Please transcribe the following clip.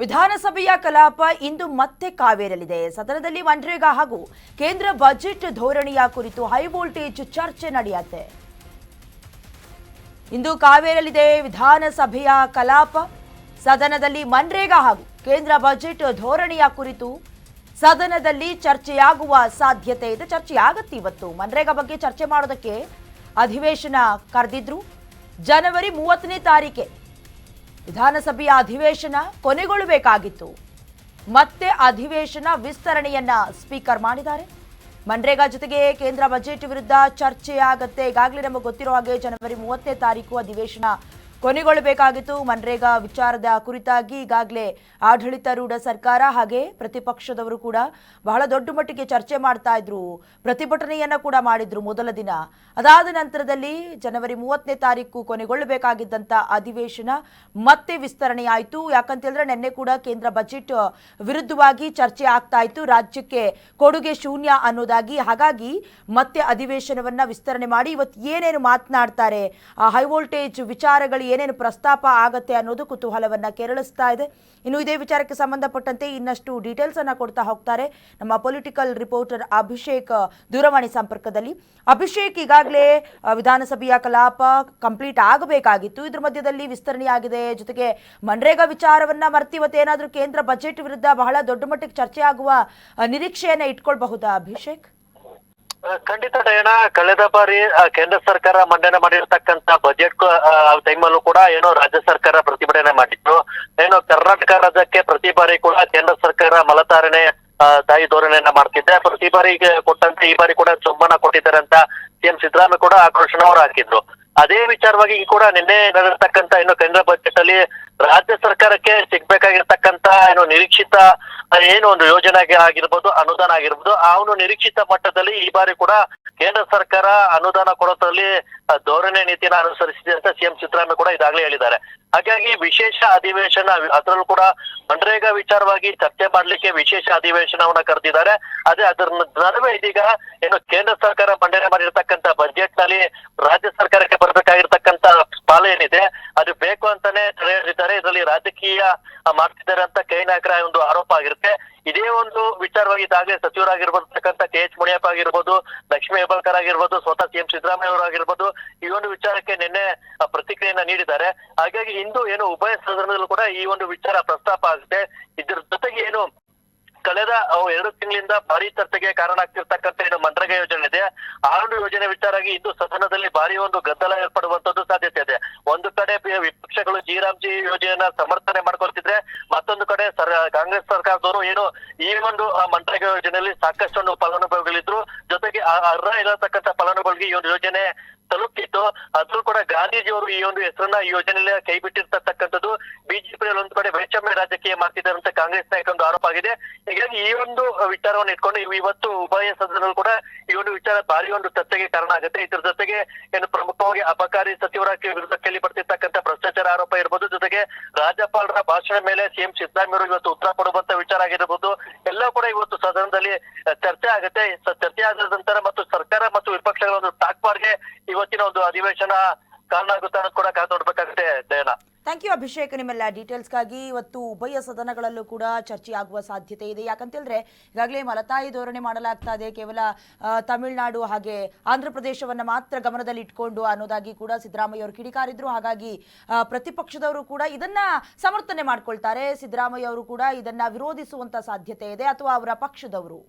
ವಿಧಾನಸಭೆಯ ಕಲಾಪ ಇಂದು ಮತ್ತೆ ಕಾವೇರಲಿದೆ. ಸದನದಲ್ಲಿ ಮನ್ರೇಗಾ ಹಾಗೂ ಕೇಂದ್ರ ಬಜೆಟ್ ಧೋರಣೆಯ ಕುರಿತು ಹೈ ವೋಲ್ಟೇಜ್ ಚರ್ಚೆ ನಡೆಯುತ್ತೆ. ಇಂದು ಕಾವೇರಲಿದೆ ವಿಧಾನಸಭೆಯ ಕಲಾಪ. ಸದನದಲ್ಲಿ ಮನ್ರೇಗಾ ಹಾಗೂ ಕೇಂದ್ರ ಬಜೆಟ್ ಧೋರಣೆಯ ಕುರಿತು ಸದನದಲ್ಲಿ ಚರ್ಚೆಯಾಗುವ ಸಾಧ್ಯತೆ ಇದೆ. ಚರ್ಚೆಯಾಗುತ್ತೆ ಇವತ್ತು. ಮನ್ರೇಗಾ ಬಗ್ಗೆ ಚರ್ಚೆ ಮಾಡೋದಕ್ಕೆ ಅಧಿವೇಶನ ಕರೆದಿದ್ರು. ಜನವರಿ 30ನೇ ತಾರೀಕೆ ವಿಧಾನಸಭೆಯ ಅಧಿವೇಶನ ಕೊನೆಗೊಳ್ಳಬೇಕಾಗಿತ್ತು. ಮತ್ತೆ ಅಧಿವೇಶನ ವಿಸ್ತರಣೆಯನ್ನ ಸ್ಪೀಕರ್ ಮಾಡಿದ್ದಾರೆ. ಮನ್ರೇಗಾ ಜೊತೆಗೆ ಕೇಂದ್ರ ಬಜೆಟ್ ವಿರುದ್ಧ ಚರ್ಚೆ ಆಗತ್ತೆ. ಈಗಾಗಲೇ ನಮಗೆ ಗೊತ್ತಿರೋ ಹಾಗೆ ಜನವರಿ 30ನೇ ತಾರೀಕು ಅಧಿವೇಶನ ಕೊನೆಗೊಳ್ಳಬೇಕಾಗಿತ್ತು. ಮನ್ರೇಗಾ ವಿಚಾರದ ಕುರಿತಾಗಿ ಈಗಾಗಲೇ ಆಡಳಿತಾರೂಢ ಸರ್ಕಾರ ಹಾಗೆ ಪ್ರತಿಪಕ್ಷದವರು ಕೂಡ ಬಹಳ ದೊಡ್ಡ ಮಟ್ಟಿಗೆ ಚರ್ಚೆ ಮಾಡ್ತಾ ಇದ್ರು. ಪ್ರತಿಭಟನೆಯನ್ನ ಕೂಡ ಮಾಡಿದ್ರು ಮೊದಲ ದಿನ. ಅದಾದ ನಂತರದಲ್ಲಿ ಜನವರಿ 30ನೇ ತಾರೀಕು ಕೊನೆಗೊಳ್ಳಬೇಕಾಗಿದ್ದಂತ ಅಧಿವೇಶನ ಮತ್ತೆ ವಿಸ್ತರಣೆ ಆಯಿತು. ಯಾಕಂತ ಹೇಳಿದ್ರೆ ನಿನ್ನೆ ಕೂಡ ಕೇಂದ್ರ ಬಜೆಟ್ ವಿರುದ್ಧವಾಗಿ ಚರ್ಚೆ ಆಗ್ತಾ ಇತ್ತು. ರಾಜ್ಯಕ್ಕೆ ಕೊಡುಗೆ ಶೂನ್ಯ ಅನ್ನೋದಾಗಿ. ಹಾಗಾಗಿ ಮತ್ತೆ ಅಧಿವೇಶನವನ್ನ ವಿಸ್ತರಣೆ ಮಾಡಿ ಇವತ್ತು ಏನೇನು ಮಾತನಾಡ್ತಾರೆ, ಹೈ ವೋಲ್ಟೇಜ್ ವಿಚಾರಗಳು ಏನೇನು ಪ್ರಸ್ತಾಪ ಆಗತ್ತೆ ಅನ್ನೋದು ಕುತೂಹಲವನ್ನ ಕೆರಳಿಸ್ತಾ ಇದೆ. ಇನ್ನು ಇದೇ ವಿಚಾರಕ್ಕೆ ಸಂಬಂಧಪಟ್ಟಂತೆ ಇನ್ನಷ್ಟು ಡೀಟೇಲ್ಸ್ ಅನ್ನ ಕೊಡ್ತಾ ಹೋಗ್ತಾರೆ ನಮ್ಮ ಪೊಲಿಟಿಕಲ್ ರಿಪೋರ್ಟರ್ ಅಭಿಷೇಕ್ ದೂರವಾಣಿ ಸಂಪರ್ಕದಲ್ಲಿ. ಅಭಿಷೇಕ್, ಈಗಾಗಲೇ ವಿಧಾನಸಭೆಯ ಕಲಾಪ ಕಂಪ್ಲೀಟ್ ಆಗಬೇಕಾಗಿತ್ತು. ಇದ್ರ ಮಧ್ಯದಲ್ಲಿ ವಿಸ್ತರಣೆ ಆಗಿದೆ. ಜೊತೆಗೆ ಮನ್ರೇಗಾ ವಿಚಾರವನ್ನ ಮರ್ತಿವತ್ತು ಏನಾದರೂ ಕೇಂದ್ರ ಬಜೆಟ್ ವಿರುದ್ಧ ಬಹಳ ದೊಡ್ಡ ಮಟ್ಟಿಗೆ ಚರ್ಚೆ ಆಗುವ ನಿರೀಕ್ಷೆಯನ್ನ ಇಟ್ಕೊಳ್ಬಹುದಾ ಅಭಿಷೇಕ್? ಖಂಡಿತ ಡಯನ, ಕಳೆದ ಬಾರಿ ಕೇಂದ್ರ ಸರ್ಕಾರ ಮಂಡನೆ ಮಾಡಿರ್ತಕ್ಕಂತ ಬಜೆಟ್ ಟೈಮಲ್ಲೂ ಕೂಡ ಏನೋ ರಾಜ್ಯ ಸರ್ಕಾರ ಪ್ರತಿಭಟನೆ ಮಾಡಿತ್ತು. ಏನೋ ಕರ್ನಾಟಕ ರಾಜ್ಯಕ್ಕೆ ಪ್ರತಿ ಬಾರಿ ಕೂಡ ಕೇಂದ್ರ ಸರ್ಕಾರ ಮಲತಾರಣೆ ತಾಯಿ ಧೋರಣೆಯನ್ನ ಮಾಡ್ತಿದ್ದೆ. ಪ್ರತಿ ಬಾರಿಗೆ ಕೊಟ್ಟಂತೆ ಈ ಬಾರಿ ಕೂಡ ಚುಂಬನ ಕೊಟ್ಟಿದ್ದಾರೆ ಅಂತ ಸಿಎಂ ಸಿದ್ದರಾಮಯ್ಯ ಕೂಡ ಆಕ್ರೋಶನ ಅವರು ಹಾಕಿದ್ರು. ಅದೇ ವಿಚಾರವಾಗಿ ಕೂಡ ನಿನ್ನೆ ನಡೆದಿರ್ತಕ್ಕಂತ ಏನು ಕೇಂದ್ರ ಬಜೆಟ್ ಅಲ್ಲಿ ರಾಜ್ಯ ಸರ್ಕಾರಕ್ಕೆ ಸಿಗ್ಬೇಕಾಗಿರ್ತಕ್ಕಂತ ಏನು ನಿರೀಕ್ಷಿತ ಏನು ಒಂದು ಯೋಜನೆ ಆಗಿರ್ಬೋದು, ಅನುದಾನ ಆಗಿರ್ಬೋದು, ಆ ಒಂದು ನಿರೀಕ್ಷಿತ ಮಟ್ಟದಲ್ಲಿ ಈ ಬಾರಿ ಕೂಡ ಕೇಂದ್ರ ಸರ್ಕಾರ ಅನುದಾನ ಕೊಡೋದ್ರಲ್ಲಿ ಧೋರಣೆ ನೀತಿನ ಅನುಸರಿಸಿದೆ ಅಂತ ಸಿಎಂ ಸಿದ್ದರಾಮಯ್ಯ ಕೂಡ ಇದಾಗಲೇ ಹೇಳಿದ್ದಾರೆ. ಹಾಗಾಗಿ ವಿಶೇಷ ಅಧಿವೇಶನ, ಅದರಲ್ಲೂ ಕೂಡ ಮನ್ರೇಗಾ ವಿಚಾರವಾಗಿ ಚರ್ಚೆ ಮಾಡ್ಲಿಕ್ಕೆ ವಿಶೇಷ ಅಧಿವೇಶನವನ್ನ ಕರೆದಿದ್ದಾರೆ. ಅದೇ ಅದರ ನಡುವೆ ಇದೀಗ ಏನು ಕೇಂದ್ರ ಸರ್ಕಾರ ಮಂಡನೆ ಮಾಡಿರ್ತಕ್ಕಂತ ಬಜೆಟ್ ನಲ್ಲಿ ರಾಜ್ಯ ಸರ್ಕಾರಕ್ಕೆ ಬರ್ಬೇಕಾಗಿರ್ತಕ್ಕಂತ ಪಾಲು ಏನಿದೆ ಅದು ಬೇಕು ಅಂತಾನೆ ತಡೆ ಹಿಡಿದಿದ್ದಾರೆ. ಇದರಲ್ಲಿ ರಾಜಕೀಯ ಮಾಡ್ತಿದ್ದಾರೆ ಅಂತ ಕೈ ನಾಯಕರ ಒಂದು ಆರೋಪ ಆಗಿರುತ್ತೆ. ಇದೇ ಒಂದು ವಿಚಾರವಾಗಿ ಇದಾಗಲೇ ಸಚಿವರಾಗಿರ್ಬರ್ತಕ್ಕಂಥ ಕೆ.ಎಚ್. ಮುನಿಯಪ್ಪ ಆಗಿರ್ಬೋದು, ಲಕ್ಷ್ಮೀ ಹೆಬ್ಬಾಳ್ಕರ್ ಆಗಿರ್ಬೋದು, ಸ್ವತಃ ಸಿಎಂ ಸಿದ್ದರಾಮಯ್ಯ ಅವರು ಆಗಿರ್ಬೋದು, ಈ ಒಂದು ವಿಚಾರಕ್ಕೆ ನಿನ್ನೆ ಪ್ರತಿಕ್ರಿಯೆಯನ್ನ ನೀಡಿದ್ದಾರೆ. ಹಾಗಾಗಿ ಇಂದು ಏನು ಉಭಯ ಸದನದಲ್ಲೂ ಕೂಡ ಈ ಒಂದು ವಿಚಾರ ಪ್ರಸ್ತಾಪ ಆಗುತ್ತೆ. ಇದ್ರ ಜೊತೆಗೆ ಏನು ಕಳೆದ 2 ತಿಂಗಳಿಂದ ಭಾರಿ ಚರ್ಚೆಗೆ ಕಾರಣ ಆಗ್ತಿರ್ತಕ್ಕಂಥ ಏನು ಮನ್ರೇಗಾ ಯೋಜನೆ ಇದೆ, ಆ ಒಂದು ಯೋಜನೆ ವಿಚಾರವಾಗಿ ಇಂದು ಸದನದಲ್ಲಿ ಭಾರಿ ಒಂದು ಗದ್ದಲ ಏರ್ಪಡುವಂತದ್ದು ಸಾಧ್ಯತೆ ಇದೆ. ಒಂದು ಕಡೆ ವಿಪಕ್ಷಗಳು ಜಿ ಯೋಜನೆಯನ್ನ ಸಮರ್ಥನೆ ಮಾಡ್ಕೊಳ್ತಿದ್ರೆ, ಮತ್ತೊಂದು ಕಡೆ ಕಾಂಗ್ರೆಸ್ ಸರ್ಕಾರದವರು ಏನು ಈ ಒಂದು ಮನ್ರೇಗಾ ಯೋಜನೆಯಲ್ಲಿ ಸಾಕಷ್ಟು ಫಲಾನುಭವಿಗಳಿದ್ರು. ಜೊತೆಗೆ ಅರ್ಹ ಇರತಕ್ಕಂಥ ಫಲಾನುಭವಿಗಳಿಗೆ ಈ ಒಂದು ಯೋಜನೆ ತಲುಪ್ತಿತ್ತು. ಅದ್ರೂ ಕೂಡ ಗಾಂಧೀಜಿಯವರು ಈ ಒಂದು ಹೆಸರನ್ನ ಈ ಯೋಜನೆಯಲ್ಲಿ ಕೈ ಬಿಟ್ಟಿರ್ತಕ್ಕಂಥದ್ದು. ಬಿಜೆಪಿಯಲ್ಲಿ ಒಂದು ಕಡೆ ವೈಷಮ್ಯ ರಾಜಕೀಯ ಮಾಡ್ತಿದ್ದಾರೆ ಅಂತ ಕಾಂಗ್ರೆಸ್ ನಾಯಕ ಒಂದು ಆರೋಪ ಆಗಿದೆ. ಹೀಗಾಗಿ ಈ ಒಂದು ವಿಚಾರವನ್ನು ಇಟ್ಕೊಂಡು ಇವತ್ತು ಉಭಯ ಸದನಗಳು ಕೂಡ ಈ ಒಂದು ವಿಚಾರ ಭಾರಿ ಒಂದು ಚರ್ಚೆಗೆ ಕಾರಣ ಆಗುತ್ತೆ. ಇದ್ರ ಜೊತೆಗೆ ಏನು ಪ್ರಮುಖವಾಗಿ ಅಬಕಾರಿ ಸಚಿವರ ವಿರುದ್ಧ ಕೇಳಿ ಬರ್ತಿರ್ತಕ್ಕಂಥ ಭ್ರಷ್ಟಾಚಾರ ಆರೋಪ ಇರ್ಬೋದು, ಜೊತೆಗೆ ರಾಜ್ಯಪಾಲರ ಭಾಷಣ ಮೇಲೆ ಸಿಎಂ ಸಿದ್ದರಾಮಯ್ಯ ಇವತ್ತು ಉತ್ತರ ಕೊಡುವಂತ ವಿಚಾರ ಆಗಿರ್ಬೋದು, ಎಲ್ಲ ಕೂಡ ಇವತ್ತು ಸದನದಲ್ಲಿ ಚರ್ಚೆ ಆಗುತ್ತೆ. ಚರ್ಚೆ ಆದ ನಂತರ ಮತ್ತು ಸರ್ಕಾರ ಮತ್ತು ವಿಪಕ್ಷಗಳ ಒಂದು ಟಾಕ್ಪಾರ್ಗೆ ಇವತ್ತಿನ ಒಂದು ಅಧಿವೇಶನ ಕಾರಣ ಆಗುತ್ತೆ ಅನ್ನೋದು ಕೂಡ ಕಾದು ನೋಡ್ಬೇಕಾಗುತ್ತೆ. ದಯನ, ಥ್ಯಾಂಕ್ ಯು ಅಭಿಷೇಕ್ ನಿಮ್ಮೆಲ್ಲ ಡೀಟೇಲ್ಸ್ಗಾಗಿ. ಇವತ್ತು ಉಭಯ ಸದನಗಳಲ್ಲೂ ಕೂಡ ಚರ್ಚೆ ಆಗುವ ಸಾಧ್ಯತೆ ಇದೆ. ಯಾಕಂತೇಳಿದ್ರೆ ಈಗಾಗಲೇ ಮಲತಾಯಿ ಧೋರಣೆ ಮಾಡಲಾಗ್ತಾ ಇದೆ. ಕೇವಲ ತಮಿಳುನಾಡು ಹಾಗೆ ಆಂಧ್ರ ಪ್ರದೇಶವನ್ನ ಮಾತ್ರ ಗಮನದಲ್ಲಿ ಇಟ್ಕೊಂಡು ಅನ್ನೋದಾಗಿ ಕೂಡ ಸಿದ್ದರಾಮಯ್ಯ ಅವರು ಕಿಡಿಕಾರಿದ್ರು. ಹಾಗಾಗಿ ಪ್ರತಿಪಕ್ಷದವರು ಕೂಡ ಇದನ್ನ ಸಮರ್ಥನೆ ಮಾಡ್ಕೊಳ್ತಾರೆ. ಸಿದ್ದರಾಮಯ್ಯ ಅವರು ಕೂಡ ಇದನ್ನ ವಿರೋಧಿಸುವಂತ ಸಾಧ್ಯತೆ ಇದೆ, ಅಥವಾ ಅವರ ಪಕ್ಷದವರು